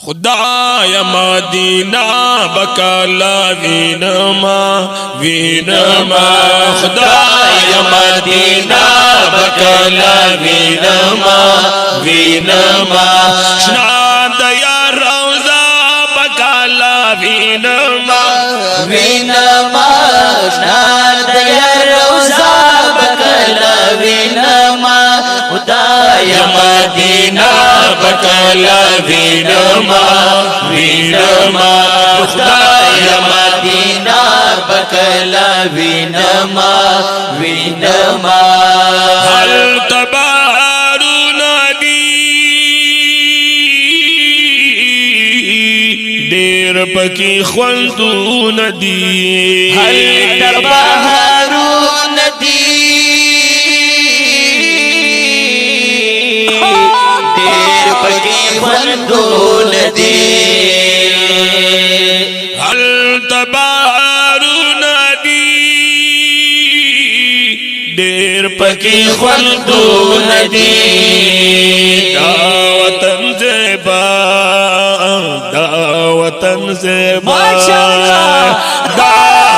خدایه مدینه بکلا وینما وینما خدایه مدینه بکلا وینما وینما شنا د یار روضه بکلا وینما وینما شنا د یار روضه بکلا وینما خدایه مدینه بکلا وینما وینما خدایه مدینه بکلا وینما وینما هل تبارون دی دیر پکی خوندون دی هل تبارون دی خوندون دی هل تبارون دی دیر پکی خوندون دی دا وطن زیبا دا وطن زیبا دا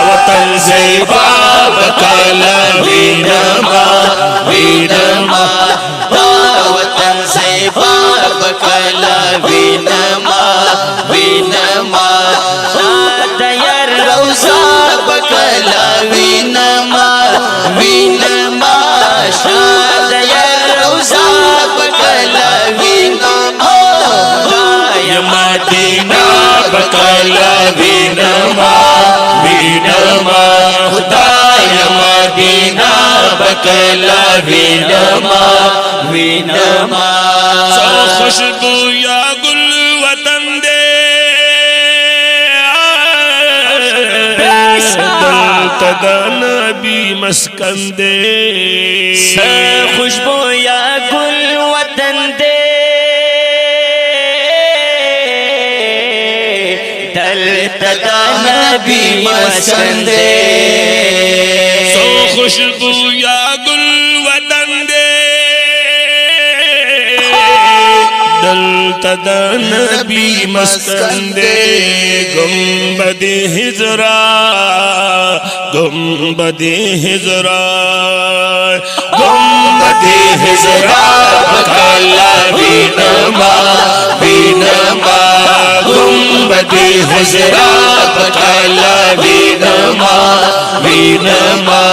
وطن زیبا بکلا وینما وینما دا وطن زیبا بکلا وینما وینما د یار روضه بکلا وینما وینما د یار روضه بکلا وینما خدایه مدینه بکلا وینما وینما خدایه مدینه بکلا وینما وینما سو خوشبو یا گل وطن دے دلتا دا نبی مسکن دے سو خوشبو یا گل وطن دے دلتا دا نبی مسکن دے سو خوشبو یا گل وطن دے دلتا دا نبی مسکن دے گنبد ہجرا گنبد ہجرا گنبد ہجرا بکلا وینما وینما گنبد ہجرا بکلا وینما وینما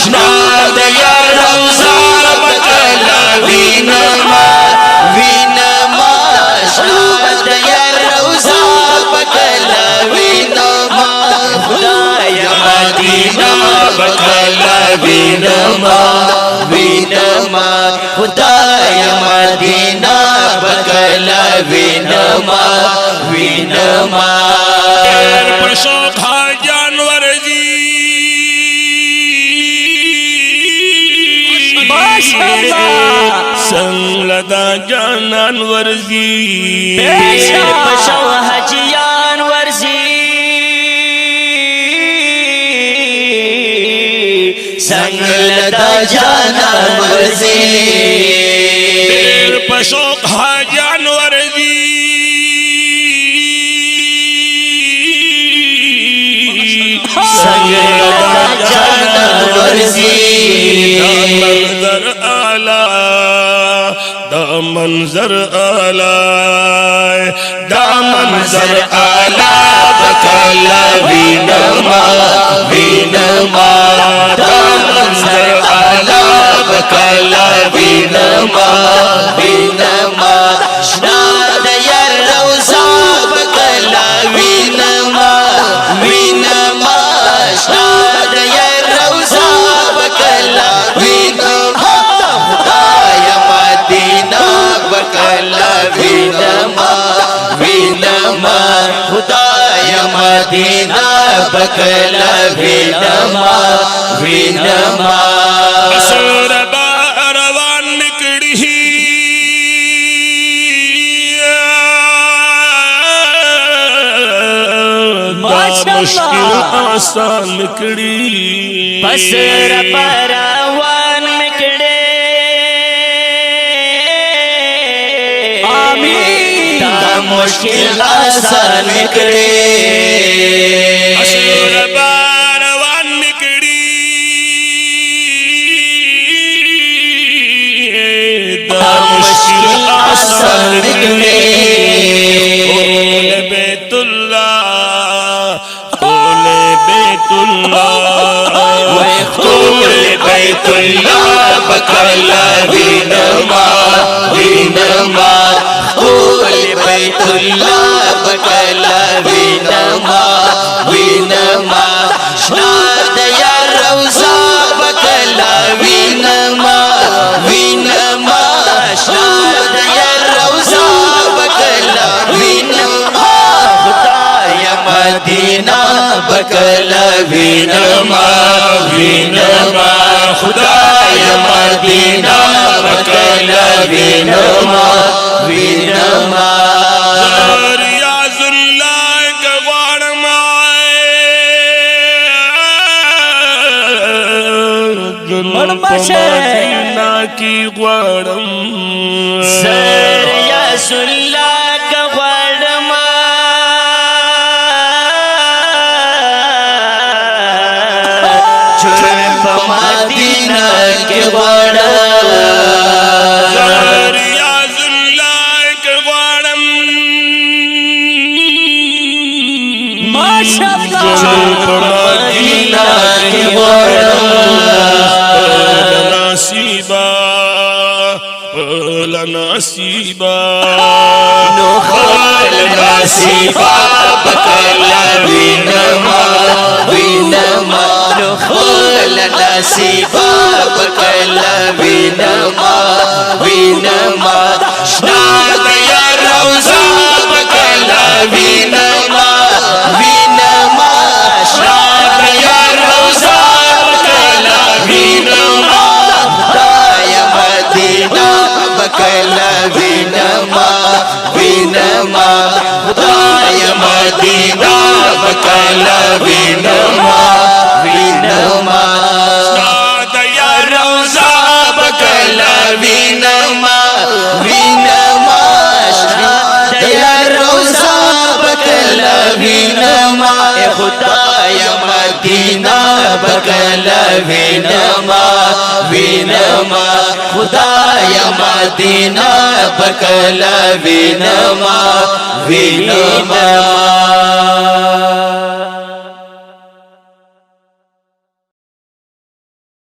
شنا د یار روضه بکلا وینما وینما شنا د یار روضه بکلا وینما خدایه مدینه بکلا وینما وینما خدایه مدینه بکلا وینما وینما پشوق حاجان ورزی سنگ لدا جانان ورزی پشو حجیان ورزی سنگ لدا جانان ورزی پشوق حاجان ورزی سنگ لدا جانان ورزی منظر آلہ دا منظر آلہ دا منظر آلہ بکلا وینما وینما دا منظر آلہ بکلا وینما وینما شنا د یار روضه بکلا وینما وینما شنا د یار روضه بکلا وینما خدایه مدینه بکلا وینما وینما خدایه مدینه بکلا وینما وینما اسور باروان نکڑی مشکل آسان نکڑی بسر پروان نکڑے آمین دا مشکل آسان نکړي اسور باروان نکړي دا مشکل آسان نکړي قول بیت الله قول بیت الله قول بیت الله بکلا وینما وینما قول بیت الله بکلا وینما وینما شاد یا روزا بکلا وینما وینما شاد یا روزا بکلا وینما خدای مدینہ بکلا وینما وینما خدای مدینہ بکلا وینما وینما ریاض اللہ کا غوارم مدینہ کی غوارم ریاض اللہ کا غوارم مدینہ کے غوارم ریاض اللہ کا غوارم ماشاءاللہ مدینہ کے غوارم نصیبا نصیبا نخل نصیبا بکلا وینما وینما نخل نصیبا بکلا وینما وینما شناد یا روزا بکلا وینما وینما شناد یا روزا بکلا وینما خدای مدینہ بکلا وینما وینما خدای مدینہ بکلا وینما وینما شاد یا روزا بکلا وینما وینما شاد یا روزا بکلا وینما خدای مدینہ بکلا وینما وینما خدای مدینہ بکلا وینما وینما